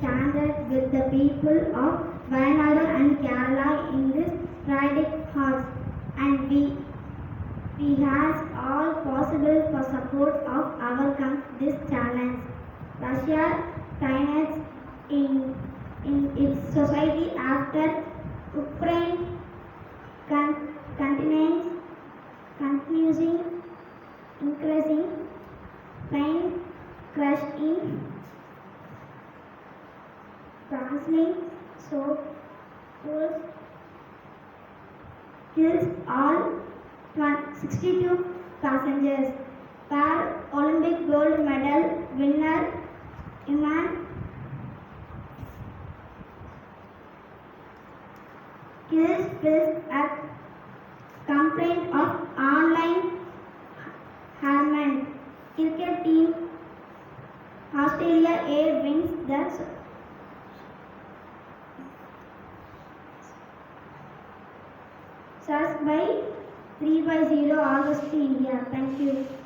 stand with the people of Wayanad and Kerala in this tragic cause, and we ask all possible for support of overcome this challenge. Russia triumphs in its society after Ukraine continuing increasing plane crash in Translink so kills all 62 passengers. Olympic gold medal winner Iman kills at complaint of online harassment. Cricket team Australia A wins the Stars by 3-0 August to India. Thank you.